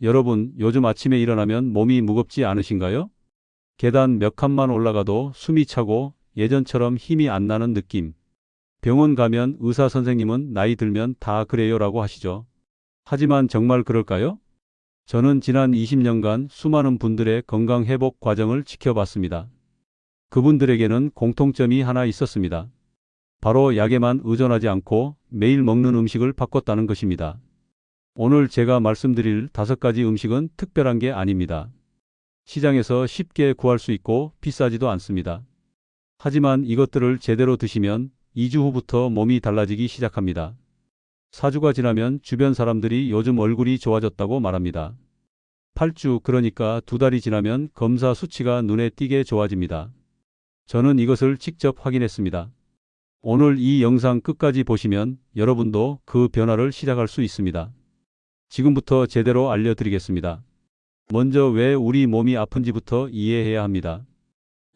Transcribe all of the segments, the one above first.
여러분, 요즘 아침에 일어나면 몸이 무겁지 않으신가요? 계단 몇 칸만 올라가도 숨이 차고 예전처럼 힘이 안 나는 느낌. 병원 가면 의사 선생님은 나이 들면 다 그래요라고 하시죠. 하지만 정말 그럴까요? 저는 지난 20년간 수많은 분들의 건강 회복 과정을 지켜봤습니다. 그분들에게는 공통점이 하나 있었습니다. 바로 약에만 의존하지 않고 매일 먹는 음식을 바꿨다는 것입니다. 오늘 제가 말씀드릴 5가지 음식은 특별한 게 아닙니다. 시장에서 쉽게 구할 수 있고 비싸지도 않습니다. 하지만 이것들을 제대로 드시면 2주 후부터 몸이 달라지기 시작합니다. 4주가 지나면 주변 사람들이 요즘 얼굴이 좋아졌다고 말합니다. 8주, 그러니까 2달이 지나면 검사 수치가 눈에 띄게 좋아집니다. 저는 이것을 직접 확인했습니다. 오늘 이 영상 끝까지 보시면 여러분도 그 변화를 시작할 수 있습니다. 지금부터 제대로 알려드리겠습니다. 먼저 왜 우리 몸이 아픈지부터 이해해야 합니다.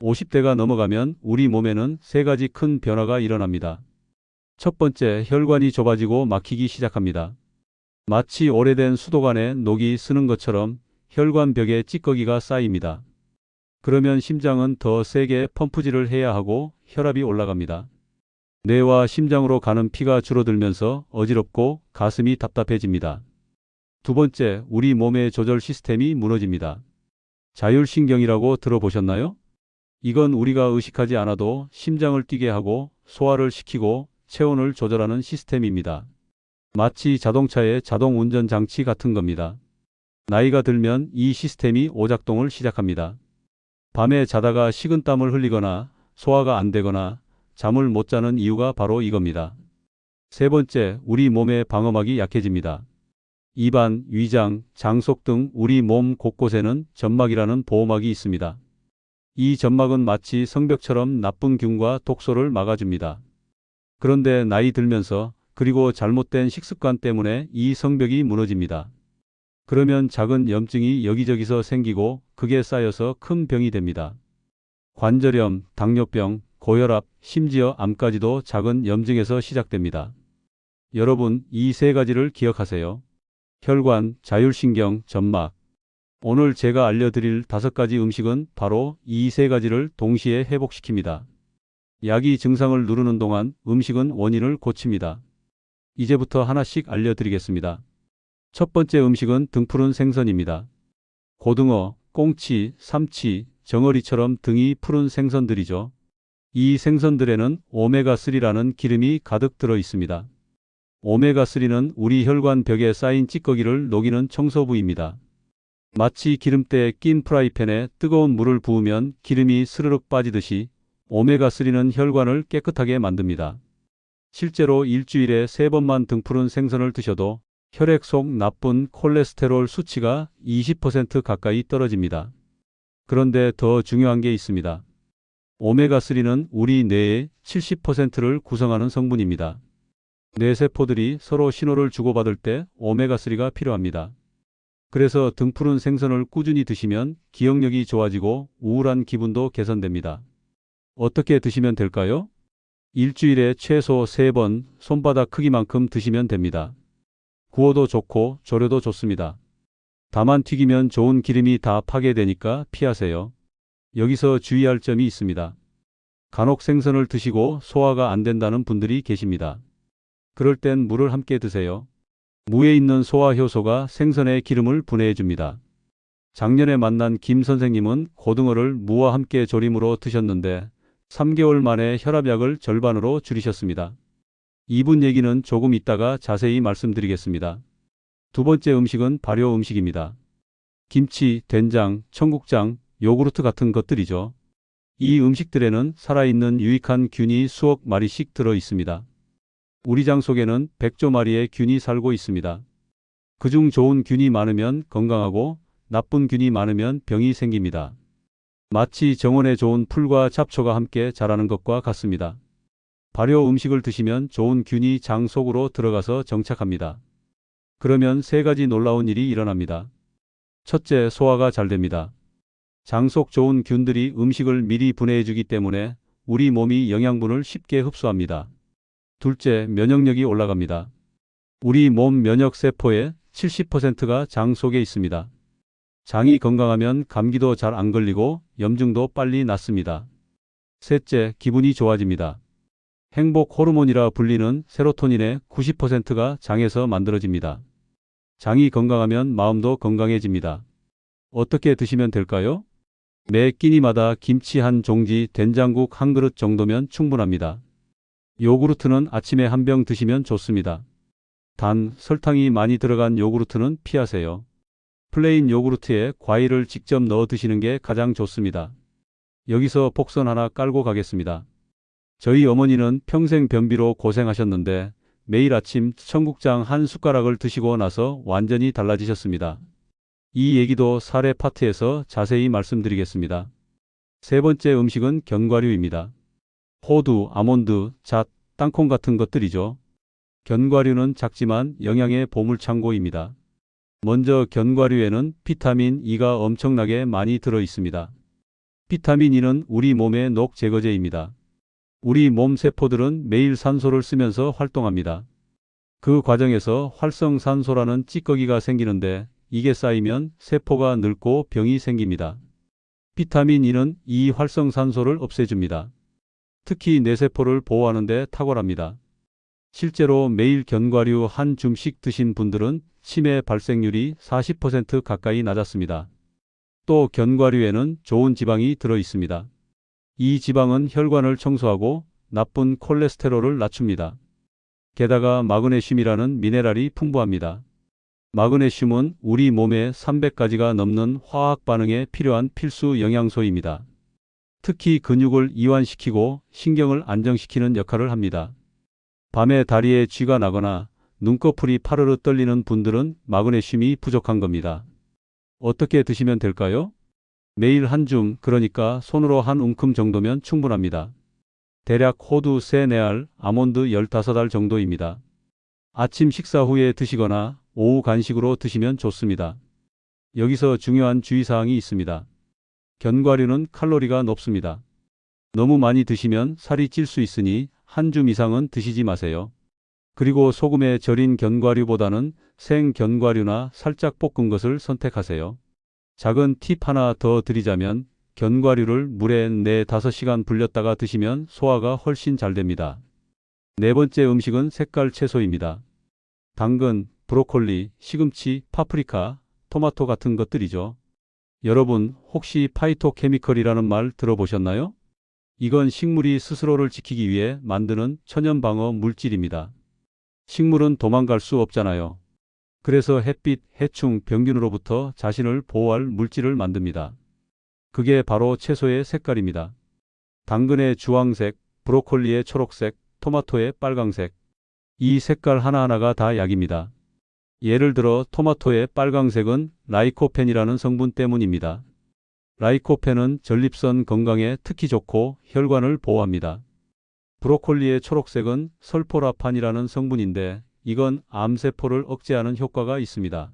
50대가 넘어가면 우리 몸에는 3가지 큰 변화가 일어납니다. 첫 번째, 혈관이 좁아지고 막히기 시작합니다. 마치 오래된 수도관에 녹이 스는 것처럼 혈관 벽에 찌꺼기가 쌓입니다. 그러면 심장은 더 세게 펌프질을 해야 하고 혈압이 올라갑니다. 뇌와 심장으로 가는 피가 줄어들면서 어지럽고 가슴이 답답해집니다. 두 번째, 우리 몸의 조절 시스템이 무너집니다. 자율신경이라고 들어보셨나요? 이건 우리가 의식하지 않아도 심장을 뛰게 하고 소화를 시키고 체온을 조절하는 시스템입니다. 마치 자동차의 자동 운전 장치 같은 겁니다. 나이가 들면 이 시스템이 오작동을 시작합니다. 밤에 자다가 식은땀을 흘리거나 소화가 안 되거나 잠을 못 자는 이유가 바로 이겁니다. 세 번째, 우리 몸의 방어막이 약해집니다. 입안, 위장, 장속 등 우리 몸 곳곳에는 점막이라는 보호막이 있습니다. 이 점막은 마치 성벽처럼 나쁜 균과 독소를 막아줍니다. 그런데 나이 들면서 그리고 잘못된 식습관 때문에 이 성벽이 무너집니다. 그러면 작은 염증이 여기저기서 생기고 그게 쌓여서 큰 병이 됩니다. 관절염, 당뇨병, 고혈압, 심지어 암까지도 작은 염증에서 시작됩니다. 여러분, 이 3가지를 기억하세요. 혈관, 자율신경, 점막. 오늘 제가 알려드릴 5가지 음식은 바로 이 3가지를 동시에 회복시킵니다. 약이 증상을 누르는 동안 음식은 원인을 고칩니다. 이제부터 하나씩 알려드리겠습니다. 첫 번째 음식은 등푸른 생선입니다. 고등어, 꽁치, 삼치, 정어리처럼 등이 푸른 생선들이죠. 이 생선들에는 오메가3라는 기름이 가득 들어 있습니다. 오메가3는 우리 혈관 벽에 쌓인 찌꺼기를 녹이는 청소부입니다. 마치 기름때에 낀 프라이팬에 뜨거운 물을 부으면 기름이 스르륵 빠지듯이 오메가3는 혈관을 깨끗하게 만듭니다. 실제로 일주일에 3번만 등푸른 생선을 드셔도 혈액 속 나쁜 콜레스테롤 수치가 20% 가까이 떨어집니다. 그런데 더 중요한 게 있습니다. 오메가3는 우리 뇌의 70%를 구성하는 성분입니다. 뇌세포들이 서로 신호를 주고받을 때 오메가3가 필요합니다. 그래서 등푸른 생선을 꾸준히 드시면 기억력이 좋아지고 우울한 기분도 개선됩니다. 어떻게 드시면 될까요? 일주일에 최소 3번, 손바닥 크기만큼 드시면 됩니다. 구워도 좋고 조려도 좋습니다. 다만 튀기면 좋은 기름이 다 파괴되니까 피하세요. 여기서 주의할 점이 있습니다. 간혹 생선을 드시고 소화가 안 된다는 분들이 계십니다. 그럴 땐 물을 함께 드세요. 무에 있는 소화 효소가 생선의 기름을 분해해 줍니다. 작년에 만난 김 선생님은 고등어를 무와 함께 조림으로 드셨는데 3개월 만에 혈압약을 절반으로 줄이셨습니다. 이분 얘기는 조금 있다가 자세히 말씀드리겠습니다. 두 번째 음식은 발효 음식입니다. 김치, 된장, 청국장, 요구르트 같은 것들이죠. 이 음식들에는 살아있는 유익한 균이 수억 마리씩 들어 있습니다. 우리 장 속에는 100조 마리의 균이 살고 있습니다. 그중 좋은 균이 많으면 건강하고 나쁜 균이 많으면 병이 생깁니다. 마치 정원에 좋은 풀과 잡초가 함께 자라는 것과 같습니다. 발효 음식을 드시면 좋은 균이 장 속으로 들어가서 정착합니다. 그러면 3가지 놀라운 일이 일어납니다. 첫째, 소화가 잘 됩니다. 장 속 좋은 균들이 음식을 미리 분해해 주기 때문에 우리 몸이 영양분을 쉽게 흡수합니다. 둘째, 면역력이 올라갑니다. 우리 몸 면역세포에 70%가 장 속에 있습니다. 장이 건강하면 감기도 잘 안 걸리고 염증도 빨리 낫습니다. 셋째, 기분이 좋아집니다. 행복 호르몬이라 불리는 세로토닌의 90%가 장에서 만들어집니다. 장이 건강하면 마음도 건강해집니다. 어떻게 드시면 될까요? 매 끼니마다 김치 한 종지, 된장국 한 그릇 정도면 충분합니다. 요구르트는 아침에 한 병 드시면 좋습니다. 단, 설탕이 많이 들어간 요구르트는 피하세요. 플레인 요구르트에 과일을 직접 넣어 드시는 게 가장 좋습니다. 여기서 복선 하나 깔고 가겠습니다. 저희 어머니는 평생 변비로 고생하셨는데 매일 아침 청국장 한 숟가락을 드시고 나서 완전히 달라지셨습니다. 이 얘기도 사례 파트에서 자세히 말씀드리겠습니다. 세 번째 음식은 견과류입니다. 호두, 아몬드, 잣, 땅콩 같은 것들이죠. 견과류는 작지만 영양의 보물창고입니다. 먼저 견과류에는 비타민 E가 엄청나게 많이 들어 있습니다. 비타민 E는 우리 몸의 녹 제거제입니다. 우리 몸 세포들은 매일 산소를 쓰면서 활동합니다. 그 과정에서 활성산소라는 찌꺼기가 생기는데 이게 쌓이면 세포가 늙고 병이 생깁니다. 비타민 E는 이 활성산소를 없애줍니다. 특히 뇌세포를 보호하는 데 탁월합니다. 실제로 매일 견과류 한 줌씩 드신 분들은 치매 발생률이 40% 가까이 낮았습니다. 또 견과류에는 좋은 지방이 들어 있습니다. 이 지방은 혈관을 청소하고 나쁜 콜레스테롤을 낮춥니다. 게다가 마그네슘이라는 미네랄이 풍부합니다. 마그네슘은 우리 몸에 300가지가 넘는 화학 반응에 필요한 필수 영양소입니다. 특히 근육을 이완시키고 신경을 안정시키는 역할을 합니다. 밤에 다리에 쥐가 나거나 눈꺼풀이 파르르 떨리는 분들은 마그네슘이 부족한 겁니다. 어떻게 드시면 될까요? 매일 한 줌, 그러니까 손으로 한 움큼 정도면 충분합니다. 대략 호두 3-4알, 아몬드 15알 정도입니다. 아침 식사 후에 드시거나 오후 간식으로 드시면 좋습니다. 여기서 중요한 주의사항이 있습니다. 견과류는 칼로리가 높습니다. 너무 많이 드시면 살이 찔 수 있으니 한 줌 이상은 드시지 마세요. 그리고 소금에 절인 견과류보다는 생 견과류나 살짝 볶은 것을 선택하세요. 작은 팁 하나 더 드리자면 견과류를 물에 4-5시간 불렸다가 드시면 소화가 훨씬 잘 됩니다. 네 번째 음식은 색깔 채소입니다. 당근, 브로콜리, 시금치, 파프리카, 토마토 같은 것들이죠. 여러분 혹시 파이토케미컬이라는 말 들어보셨나요? 이건 식물이 스스로를 지키기 위해 만드는 천연방어 물질입니다. 식물은 도망갈 수 없잖아요. 그래서 햇빛, 해충, 병균으로부터 자신을 보호할 물질을 만듭니다. 그게 바로 채소의 색깔입니다. 당근의 주황색, 브로콜리의 초록색, 토마토의 빨강색. 이 색깔 하나하나가 다 약입니다. 예를 들어 토마토의 빨강색은 라이코펜이라는 성분 때문입니다. 라이코펜은 전립선 건강에 특히 좋고 혈관을 보호합니다. 브로콜리의 초록색은 설포라판이라는 성분인데 이건 암세포를 억제하는 효과가 있습니다.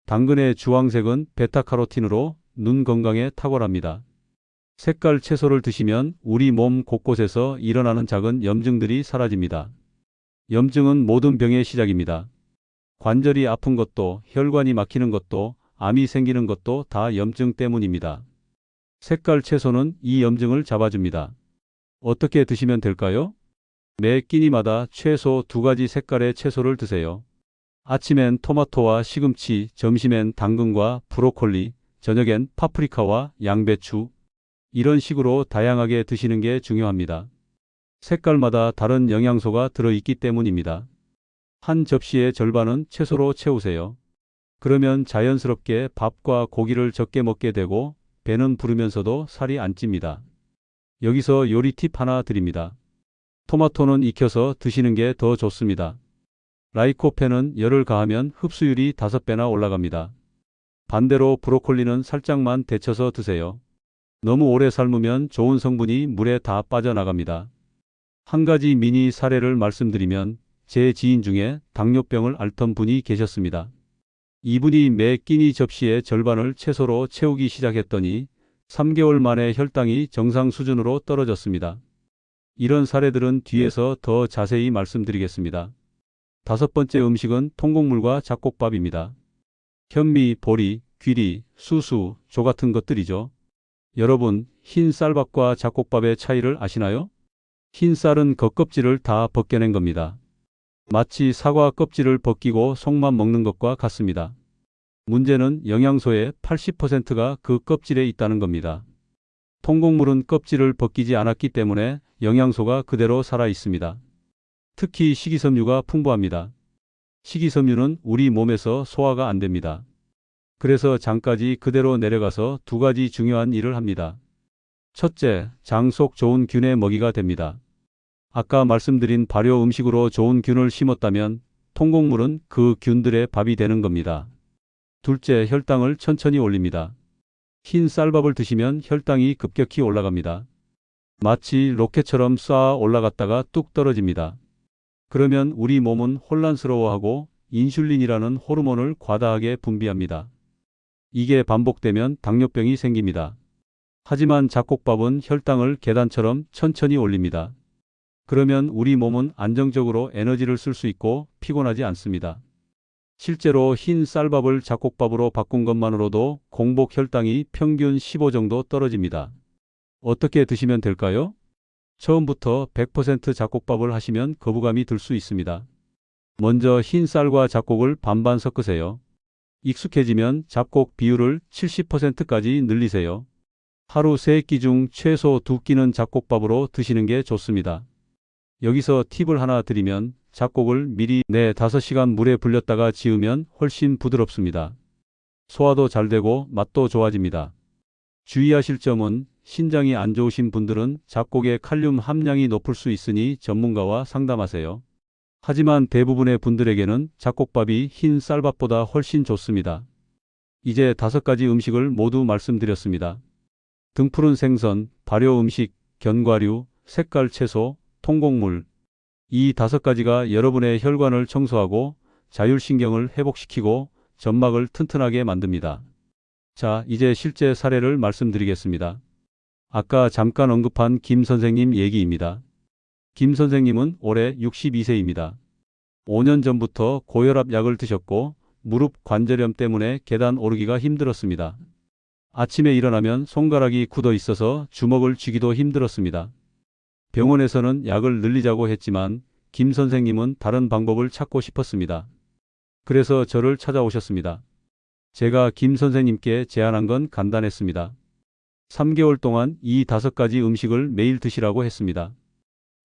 당근의 주황색은 베타카로틴으로 눈 건강에 탁월합니다. 색깔 채소를 드시면 우리 몸 곳곳에서 일어나는 작은 염증들이 사라집니다. 염증은 모든 병의 시작입니다. 관절이 아픈 것도, 혈관이 막히는 것도, 암이 생기는 것도 다 염증 때문입니다. 색깔 채소는 이 염증을 잡아줍니다. 어떻게 드시면 될까요? 매 끼니마다 최소 2가지 색깔의 채소를 드세요. 아침엔 토마토와 시금치, 점심엔 당근과 브로콜리, 저녁엔 파프리카와 양배추. 이런 식으로 다양하게 드시는 게 중요합니다. 색깔마다 다른 영양소가 들어있기 때문입니다. 한 접시의 절반은 채소로 채우세요. 그러면 자연스럽게 밥과 고기를 적게 먹게 되고 배는 부르면서도 살이 안 찝니다. 여기서 요리 팁 하나 드립니다. 토마토는 익혀서 드시는 게 더 좋습니다. 라이코펜은 열을 가하면 흡수율이 5배나 올라갑니다. 반대로 브로콜리는 살짝만 데쳐서 드세요. 너무 오래 삶으면 좋은 성분이 물에 다 빠져나갑니다. 한 가지 미니 사례를 말씀드리면 제 지인 중에 당뇨병을 앓던 분이 계셨습니다. 이분이 매 끼니 접시의 절반을 채소로 채우기 시작했더니 3개월 만에 혈당이 정상 수준으로 떨어졌습니다. 이런 사례들은 뒤에서 더 자세히 말씀드리겠습니다. 다섯 번째 음식은 통곡물과 잡곡밥입니다. 현미, 보리, 귀리, 수수, 조 같은 것들이죠. 여러분, 흰 쌀밥과 잡곡밥의 차이를 아시나요? 흰 쌀은 겉껍질을 다 벗겨낸 겁니다. 마치 사과 껍질을 벗기고 속만 먹는 것과 같습니다. 문제는 영양소의 80%가 그 껍질에 있다는 겁니다. 통곡물은 껍질을 벗기지 않았기 때문에 영양소가 그대로 살아 있습니다. 특히 식이섬유가 풍부합니다. 식이섬유는 우리 몸에서 소화가 안 됩니다. 그래서 장까지 그대로 내려가서 두 가지 중요한 일을 합니다. 첫째, 장 속 좋은 균의 먹이가 됩니다. 아까 말씀드린 발효 음식으로 좋은 균을 심었다면 통곡물은 그 균들의 밥이 되는 겁니다. 둘째, 혈당을 천천히 올립니다. 흰 쌀밥을 드시면 혈당이 급격히 올라갑니다. 마치 로켓처럼 쏴 올라갔다가 뚝 떨어집니다. 그러면 우리 몸은 혼란스러워하고 인슐린이라는 호르몬을 과다하게 분비합니다. 이게 반복되면 당뇨병이 생깁니다. 하지만 잡곡밥은 혈당을 계단처럼 천천히 올립니다. 그러면 우리 몸은 안정적으로 에너지를 쓸 수 있고 피곤하지 않습니다. 실제로 흰 쌀밥을 잡곡밥으로 바꾼 것만으로도 공복 혈당이 평균 15 정도 떨어집니다. 어떻게 드시면 될까요? 처음부터 100% 잡곡밥을 하시면 거부감이 들 수 있습니다. 먼저 흰 쌀과 잡곡을 반반 섞으세요. 익숙해지면 잡곡 비율을 70%까지 늘리세요. 하루 3끼 중 최소 2끼는 잡곡밥으로 드시는 게 좋습니다. 여기서 팁을 하나 드리면 잡곡을 미리 4-5시간 물에 불렸다가 지으면 훨씬 부드럽습니다. 소화도 잘 되고 맛도 좋아집니다. 주의하실 점은 신장이 안 좋으신 분들은 잡곡의 칼륨 함량이 높을 수 있으니 전문가와 상담하세요. 하지만 대부분의 분들에게는 잡곡밥이 흰 쌀밥보다 훨씬 좋습니다. 이제 5가지 음식을 모두 말씀드렸습니다. 등푸른 생선, 발효 음식, 견과류, 색깔 채소, 통곡물. 이 5가지가 여러분의 혈관을 청소하고 자율신경을 회복시키고 점막을 튼튼하게 만듭니다. 자, 이제 실제 사례를 말씀드리겠습니다. 아까 잠깐 언급한 김 선생님 얘기입니다. 김 선생님은 올해 62세입니다. 5년 전부터 고혈압 약을 드셨고 무릎 관절염 때문에 계단 오르기가 힘들었습니다. 아침에 일어나면 손가락이 굳어 있어서 주먹을 쥐기도 힘들었습니다. 병원에서는 약을 늘리자고 했지만 김 선생님은 다른 방법을 찾고 싶었습니다. 그래서 저를 찾아오셨습니다. 제가 김 선생님께 제안한 건 간단했습니다. 3개월 동안 이 5가지 음식을 매일 드시라고 했습니다.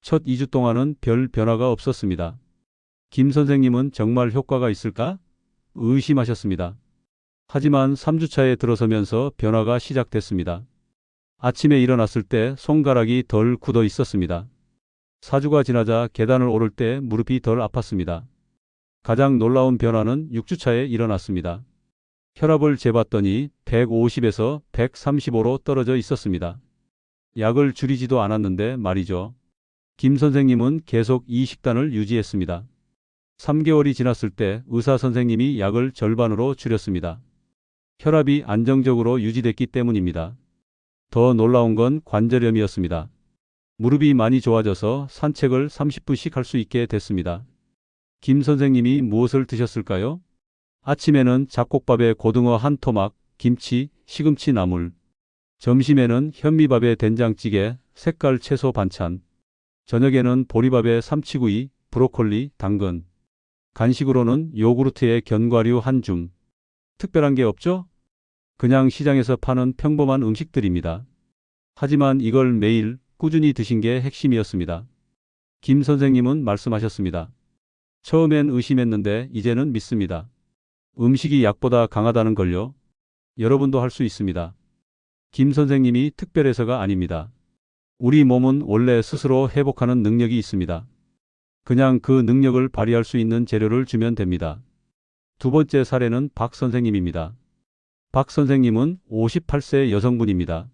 첫 2주 동안은 별 변화가 없었습니다. 김 선생님은 정말 효과가 있을까? 의심하셨습니다. 하지만 3주차에 들어서면서 변화가 시작됐습니다. 아침에 일어났을 때 손가락이 덜 굳어 있었습니다. 4주가 지나자 계단을 오를 때 무릎이 덜 아팠습니다. 가장 놀라운 변화는 6주차에 일어났습니다. 혈압을 재봤더니 150에서 135로 떨어져 있었습니다. 약을 줄이지도 않았는데 말이죠. 김 선생님은 계속 이 식단을 유지했습니다. 3개월이 지났을 때 의사 선생님이 약을 절반으로 줄였습니다. 혈압이 안정적으로 유지됐기 때문입니다. 더 놀라운 건 관절염이었습니다. 무릎이 많이 좋아져서 산책을 30분씩 할 수 있게 됐습니다. 김 선생님이 무엇을 드셨을까요? 아침에는 잡곡밥에 고등어 한 토막, 김치, 시금치 나물. 점심에는 현미밥에 된장찌개, 색깔 채소 반찬. 저녁에는 보리밥에 삼치구이, 브로콜리, 당근. 간식으로는 요구르트에 견과류 한 줌. 특별한 게 없죠? 그냥 시장에서 파는 평범한 음식들입니다. 하지만 이걸 매일 꾸준히 드신 게 핵심이었습니다. 김 선생님은 말씀하셨습니다. 처음엔 의심했는데 이제는 믿습니다. 음식이 약보다 강하다는 걸요. 여러분도 할 수 있습니다. 김 선생님이 특별해서가 아닙니다. 우리 몸은 원래 스스로 회복하는 능력이 있습니다. 그냥 그 능력을 발휘할 수 있는 재료를 주면 됩니다. 두 번째 사례는 박 선생님입니다. 박 선생님은 58세 여성분입니다.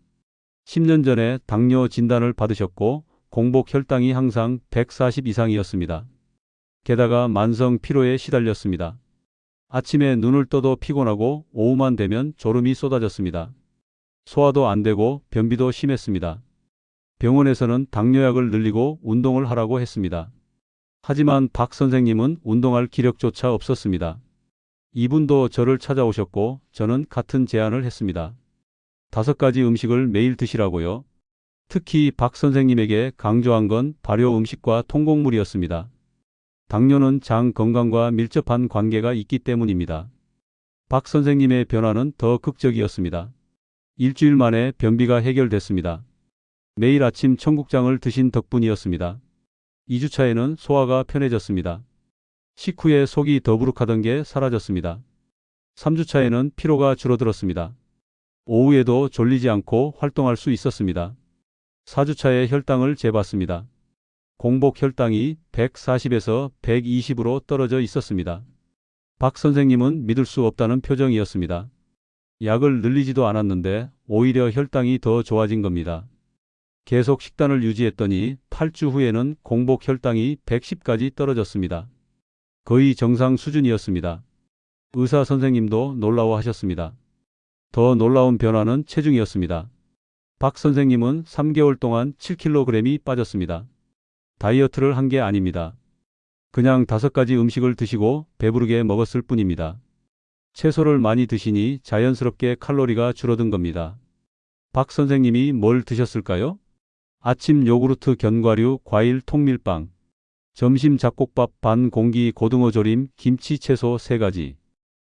10년 전에 당뇨 진단을 받으셨고 공복 혈당이 항상 140 이상이었습니다. 게다가 만성 피로에 시달렸습니다. 아침에 눈을 떠도 피곤하고 오후만 되면 졸음이 쏟아졌습니다. 소화도 안 되고 변비도 심했습니다. 병원에서는 당뇨약을 늘리고 운동을 하라고 했습니다. 하지만 박 선생님은 운동할 기력조차 없었습니다. 이분도 저를 찾아오셨고 저는 같은 제안을 했습니다. 5가지 음식을 매일 드시라고요. 특히 박 선생님에게 강조한 건 발효 음식과 통곡물이었습니다. 당뇨는 장 건강과 밀접한 관계가 있기 때문입니다. 박 선생님의 변화는 더 극적이었습니다. 일주일 만에 변비가 해결됐습니다. 매일 아침 청국장을 드신 덕분이었습니다. 2주차에는 소화가 편해졌습니다. 식후에 속이 더부룩하던 게 사라졌습니다. 3주차에는 피로가 줄어들었습니다. 오후에도 졸리지 않고 활동할 수 있었습니다. 4주차에 혈당을 재봤습니다. 공복 혈당이 140에서 120으로 떨어져 있었습니다. 박 선생님은 믿을 수 없다는 표정이었습니다. 약을 늘리지도 않았는데 오히려 혈당이 더 좋아진 겁니다. 계속 식단을 유지했더니 8주 후에는 공복 혈당이 110까지 떨어졌습니다. 거의 정상 수준이었습니다. 의사 선생님도 놀라워하셨습니다. 더 놀라운 변화는 체중이었습니다. 박 선생님은 3개월 동안 7kg이 빠졌습니다. 다이어트를 한 게 아닙니다. 그냥 5가지 음식을 드시고 배부르게 먹었을 뿐입니다. 채소를 많이 드시니 자연스럽게 칼로리가 줄어든 겁니다. 박 선생님이 뭘 드셨을까요? 아침 요구르트 견과류 과일 통밀빵, 점심 잡곡밥 반 공기 고등어 조림 김치 채소 3가지,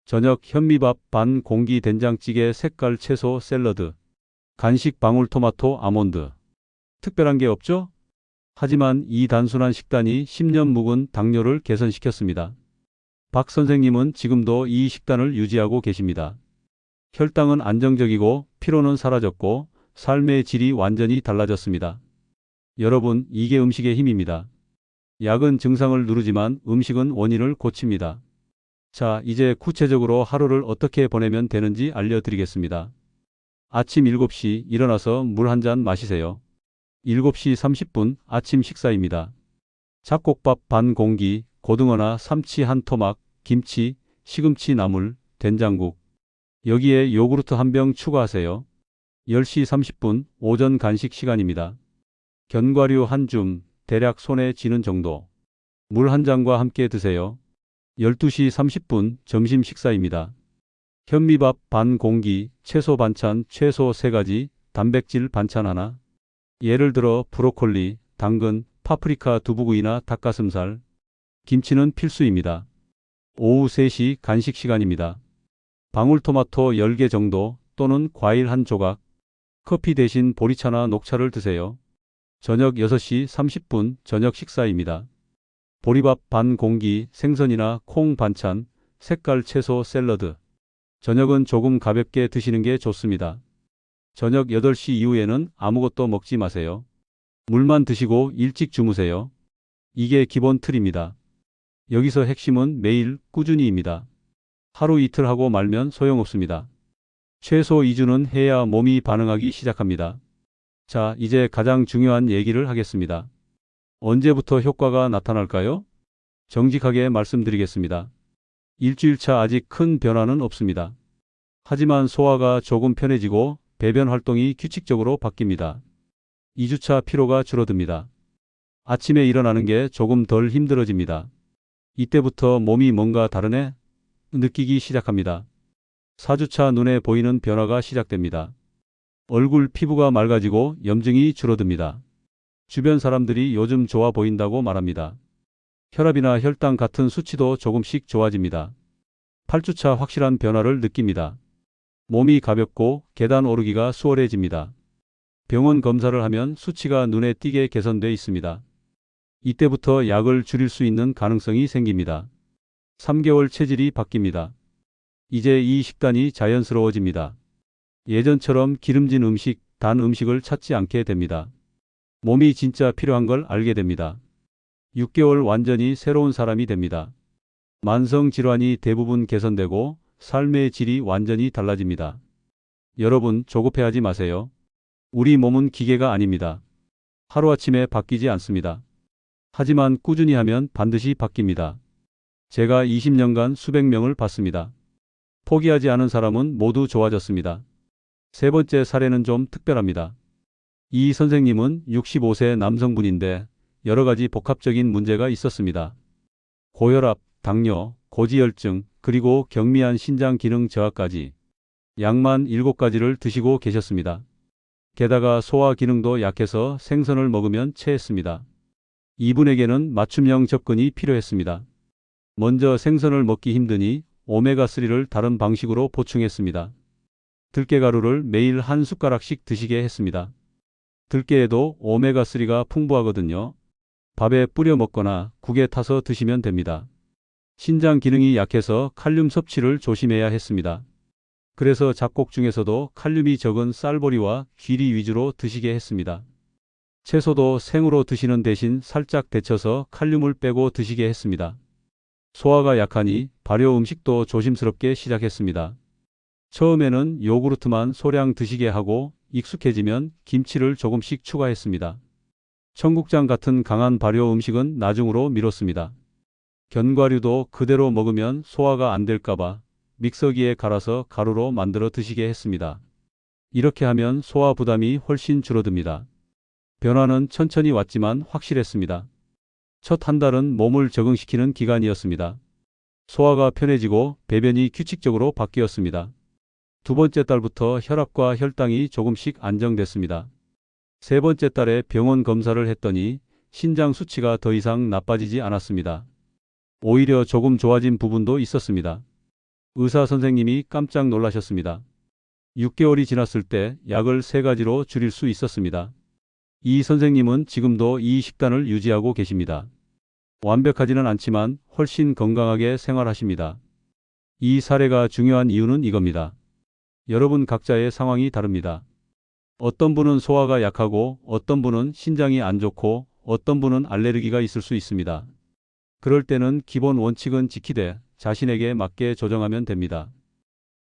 저녁 현미밥 반 공기 된장찌개 색깔 채소 샐러드, 간식 방울토마토 아몬드. 특별한 게 없죠? 하지만 이 단순한 식단이 10년 묵은 당뇨를 개선시켰습니다. 박 선생님은 지금도 이 식단을 유지하고 계십니다. 혈당은 안정적이고 피로는 사라졌고 삶의 질이 완전히 달라졌습니다. 여러분, 이게 음식의 힘입니다. 약은 증상을 누르지만 음식은 원인을 고칩니다. 자, 이제 구체적으로 하루를 어떻게 보내면 되는지 알려드리겠습니다. 아침 7시 일어나서 물 한 잔 마시세요. 7시 30분 아침 식사입니다. 잡곡밥 반 공기, 고등어나 삼치 한 토막, 김치, 시금치 나물, 된장국. 여기에 요구르트 한 병 추가하세요. 10시 30분 오전 간식 시간입니다. 견과류 한 줌, 대략 손에 쥐는 정도. 물 한 잔과 함께 드세요. 12시 30분 점심 식사입니다. 현미밥 반 공기, 채소 반찬 최소 3가지, 단백질 반찬 하나. 예를 들어 브로콜리, 당근, 파프리카 두부구이나 닭가슴살. 김치는 필수입니다. 오후 3시 간식 시간입니다. 방울토마토 10개 정도 또는 과일 한 조각. 커피 대신 보리차나 녹차를 드세요. 저녁 6시 30분 저녁 식사입니다. 보리밥 반 공기, 생선이나 콩 반찬, 색깔 채소 샐러드. 저녁은 조금 가볍게 드시는 게 좋습니다. 저녁 8시 이후에는 아무것도 먹지 마세요. 물만 드시고 일찍 주무세요. 이게 기본 틀입니다. 여기서 핵심은 매일 꾸준히입니다. 하루 이틀 하고 말면 소용없습니다. 최소 2주는 해야 몸이 반응하기 시작합니다. 자, 이제 가장 중요한 얘기를 하겠습니다. 언제부터 효과가 나타날까요? 정직하게 말씀드리겠습니다. 일주일차 아직 큰 변화는 없습니다. 하지만 소화가 조금 편해지고 배변 활동이 규칙적으로 바뀝니다. 2주차 피로가 줄어듭니다. 아침에 일어나는 게 조금 덜 힘들어집니다. 이때부터 몸이 뭔가 다르네? 느끼기 시작합니다. 4주차 눈에 보이는 변화가 시작됩니다. 얼굴 피부가 맑아지고 염증이 줄어듭니다. 주변 사람들이 요즘 좋아 보인다고 말합니다. 혈압이나 혈당 같은 수치도 조금씩 좋아집니다. 8주차 확실한 변화를 느낍니다. 몸이 가볍고 계단 오르기가 수월해집니다. 병원 검사를 하면 수치가 눈에 띄게 개선돼 있습니다. 이때부터 약을 줄일 수 있는 가능성이 생깁니다. 3개월 체질이 바뀝니다. 이제 이 식단이 자연스러워집니다. 예전처럼 기름진 음식, 단 음식을 찾지 않게 됩니다. 몸이 진짜 필요한 걸 알게 됩니다. 6개월 완전히 새로운 사람이 됩니다. 만성 질환이 대부분 개선되고 삶의 질이 완전히 달라집니다. 여러분, 조급해하지 마세요. 우리 몸은 기계가 아닙니다. 하루아침에 바뀌지 않습니다. 하지만 꾸준히 하면 반드시 바뀝니다. 제가 20년간 수백 명을 봤습니다. 포기하지 않은 사람은 모두 좋아졌습니다. 세 번째 사례는 좀 특별합니다. 이 선생님은 65세 남성분인데 여러 가지 복합적인 문제가 있었습니다. 고혈압, 당뇨, 고지혈증, 그리고 경미한 신장 기능 저하까지 약만 7가지를 드시고 계셨습니다. 게다가 소화 기능도 약해서 생선을 먹으면 체했습니다. 이분에게는 맞춤형 접근이 필요했습니다. 먼저 생선을 먹기 힘드니 오메가3를 다른 방식으로 보충했습니다. 들깨가루를 매일 한 숟가락씩 드시게 했습니다. 들깨에도 오메가3가 풍부하거든요. 밥에 뿌려 먹거나 국에 타서 드시면 됩니다. 신장 기능이 약해서 칼륨 섭취를 조심해야 했습니다. 그래서 잡곡 중에서도 칼륨이 적은 쌀보리와 귀리 위주로 드시게 했습니다. 채소도 생으로 드시는 대신 살짝 데쳐서 칼륨을 빼고 드시게 했습니다. 소화가 약하니 발효 음식도 조심스럽게 시작했습니다. 처음에는 요구르트만 소량 드시게 하고 익숙해지면 김치를 조금씩 추가했습니다. 청국장 같은 강한 발효 음식은 나중으로 미뤘습니다. 견과류도 그대로 먹으면 소화가 안 될까봐 믹서기에 갈아서 가루로 만들어 드시게 했습니다. 이렇게 하면 소화 부담이 훨씬 줄어듭니다. 변화는 천천히 왔지만 확실했습니다. 첫 한 달은 몸을 적응시키는 기간이었습니다. 소화가 편해지고 배변이 규칙적으로 바뀌었습니다. 두 번째 달부터 혈압과 혈당이 조금씩 안정됐습니다. 세 번째 달에 병원 검사를 했더니 신장 수치가 더 이상 나빠지지 않았습니다. 오히려 조금 좋아진 부분도 있었습니다. 의사 선생님이 깜짝 놀라셨습니다. 6개월이 지났을 때 약을 3가지로 줄일 수 있었습니다. 이 선생님은 지금도 이 식단을 유지하고 계십니다. 완벽하지는 않지만 훨씬 건강하게 생활하십니다. 이 사례가 중요한 이유는 이겁니다. 여러분 각자의 상황이 다릅니다. 어떤 분은 소화가 약하고 어떤 분은 신장이 안 좋고 어떤 분은 알레르기가 있을 수 있습니다. 그럴 때는 기본 원칙은 지키되 자신에게 맞게 조정하면 됩니다.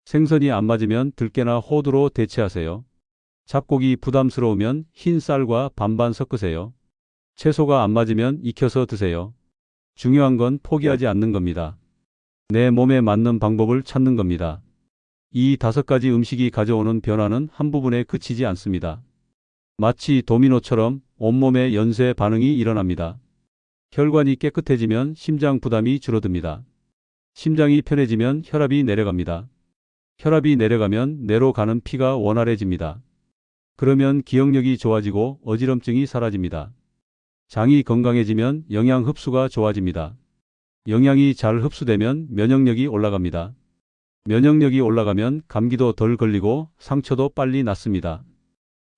생선이 안 맞으면 들깨나 호두로 대체하세요. 잡곡이 부담스러우면 흰 쌀과 반반 섞으세요. 채소가 안 맞으면 익혀서 드세요. 중요한 건 포기하지 않는 겁니다. 내 몸에 맞는 방법을 찾는 겁니다. 이 5가지 음식이 가져오는 변화는 한 부분에 그치지 않습니다. 마치 도미노처럼 온몸에 연쇄 반응이 일어납니다. 혈관이 깨끗해지면 심장 부담이 줄어듭니다. 심장이 편해지면 혈압이 내려갑니다. 혈압이 내려가면 뇌로 가는 피가 원활해집니다. 그러면 기억력이 좋아지고 어지럼증이 사라집니다. 장이 건강해지면 영양 흡수가 좋아집니다. 영양이 잘 흡수되면 면역력이 올라갑니다. 면역력이 올라가면 감기도 덜 걸리고 상처도 빨리 낫습니다.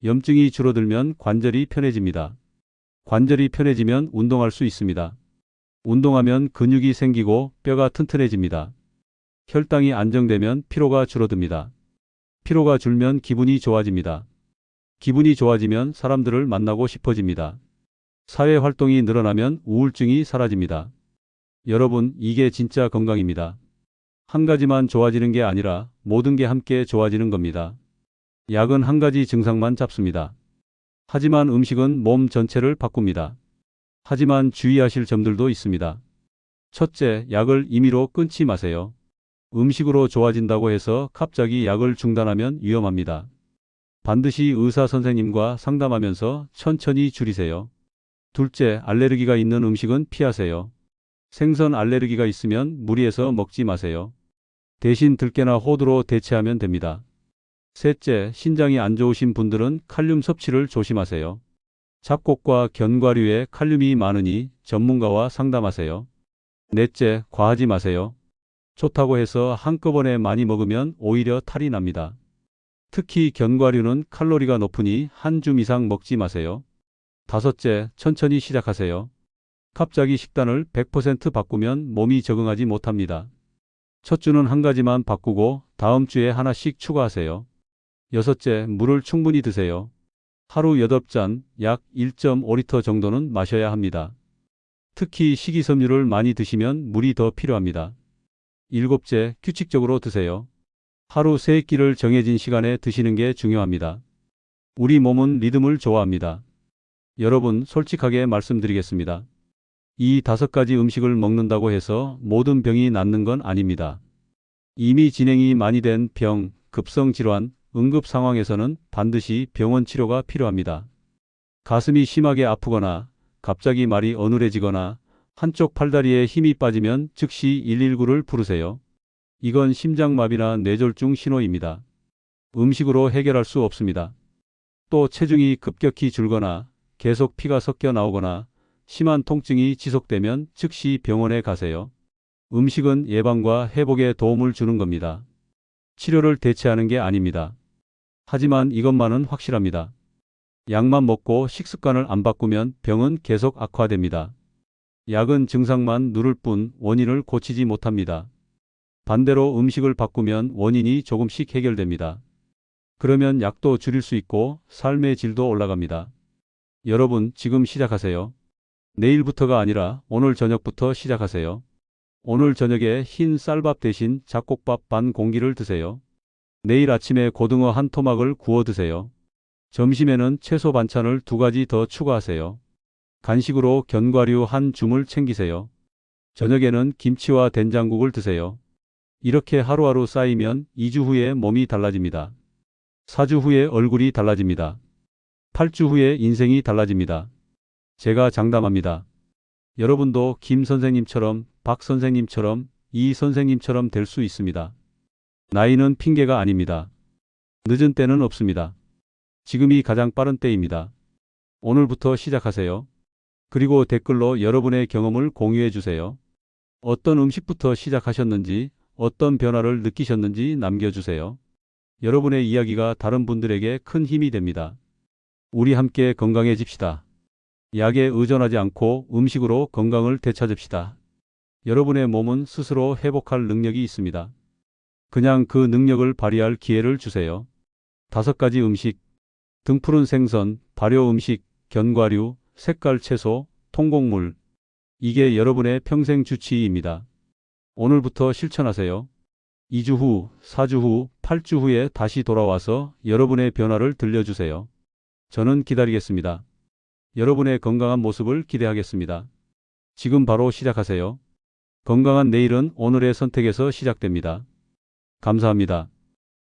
염증이 줄어들면 관절이 편해집니다. 관절이 편해지면 운동할 수 있습니다. 운동하면 근육이 생기고 뼈가 튼튼해집니다. 혈당이 안정되면 피로가 줄어듭니다. 피로가 줄면 기분이 좋아집니다. 기분이 좋아지면 사람들을 만나고 싶어집니다. 사회 활동이 늘어나면 우울증이 사라집니다. 여러분, 이게 진짜 건강입니다. 한 가지만 좋아지는 게 아니라 모든 게 함께 좋아지는 겁니다. 약은 한 가지 증상만 잡습니다. 하지만 음식은 몸 전체를 바꿉니다. 하지만 주의하실 점들도 있습니다. 첫째, 약을 임의로 끊지 마세요. 음식으로 좋아진다고 해서 갑자기 약을 중단하면 위험합니다. 반드시 의사 선생님과 상담하면서 천천히 줄이세요. 둘째, 알레르기가 있는 음식은 피하세요. 생선 알레르기가 있으면 무리해서 먹지 마세요. 대신 들깨나 호두로 대체하면 됩니다. 셋째, 신장이 안 좋으신 분들은 칼륨 섭취를 조심하세요. 잡곡과 견과류에 칼륨이 많으니 전문가와 상담하세요. 넷째, 과하지 마세요. 좋다고 해서 한꺼번에 많이 먹으면 오히려 탈이 납니다. 특히 견과류는 칼로리가 높으니 한 줌 이상 먹지 마세요. 다섯째, 천천히 시작하세요. 갑자기 식단을 100% 바꾸면 몸이 적응하지 못합니다. 첫 주는 한 가지만 바꾸고 다음 주에 하나씩 추가하세요. 여섯째, 물을 충분히 드세요. 하루 8잔, 약 1.5리터 정도는 마셔야 합니다. 특히 식이섬유를 많이 드시면 물이 더 필요합니다. 일곱째, 규칙적으로 드세요. 하루 3끼를 정해진 시간에 드시는 게 중요합니다. 우리 몸은 리듬을 좋아합니다. 여러분, 솔직하게 말씀드리겠습니다. 이 5가지 음식을 먹는다고 해서 모든 병이 낫는 건 아닙니다. 이미 진행이 많이 된 병, 급성질환, 응급 상황에서는 반드시 병원 치료가 필요합니다. 가슴이 심하게 아프거나 갑자기 말이 어눌해지거나 한쪽 팔다리에 힘이 빠지면 즉시 119를 부르세요. 이건 심장마비나 뇌졸중 신호입니다. 음식으로 해결할 수 없습니다. 또 체중이 급격히 줄거나 계속 피가 섞여 나오거나 심한 통증이 지속되면 즉시 병원에 가세요. 음식은 예방과 회복에 도움을 주는 겁니다. 치료를 대체하는 게 아닙니다. 하지만 이것만은 확실합니다. 약만 먹고 식습관을 안 바꾸면 병은 계속 악화됩니다. 약은 증상만 누를 뿐 원인을 고치지 못합니다. 반대로 음식을 바꾸면 원인이 조금씩 해결됩니다. 그러면 약도 줄일 수 있고 삶의 질도 올라갑니다. 여러분, 지금 시작하세요. 내일부터가 아니라 오늘 저녁부터 시작하세요. 오늘 저녁에 흰 쌀밥 대신 잡곡밥 반 공기를 드세요. 내일 아침에 고등어 한 토막을 구워 드세요. 점심에는 채소 반찬을 2가지 더 추가하세요. 간식으로 견과류 한 줌을 챙기세요. 저녁에는 김치와 된장국을 드세요. 이렇게 하루하루 쌓이면 2주 후에 몸이 달라집니다. 4주 후에 얼굴이 달라집니다. 8주 후에 인생이 달라집니다. 제가 장담합니다. 여러분도 김 선생님처럼, 박 선생님처럼, 이 선생님처럼 될 수 있습니다. 나이는 핑계가 아닙니다. 늦은 때는 없습니다. 지금이 가장 빠른 때입니다. 오늘부터 시작하세요. 그리고 댓글로 여러분의 경험을 공유해 주세요. 어떤 음식부터 시작하셨는지, 어떤 변화를 느끼셨는지 남겨주세요. 여러분의 이야기가 다른 분들에게 큰 힘이 됩니다. 우리 함께 건강해집시다. 약에 의존하지 않고 음식으로 건강을 되찾읍시다. 여러분의 몸은 스스로 회복할 능력이 있습니다. 그냥 그 능력을 발휘할 기회를 주세요. 5가지 음식, 등푸른 생선, 발효 음식, 견과류, 색깔 채소, 통곡물. 이게 여러분의 평생 주치의입니다. 오늘부터 실천하세요. 2주 후, 4주 후, 8주 후에 다시 돌아와서 여러분의 변화를 들려주세요. 저는 기다리겠습니다. 여러분의 건강한 모습을 기대하겠습니다. 지금 바로 시작하세요. 건강한 내일은 오늘의 선택에서 시작됩니다. 감사합니다.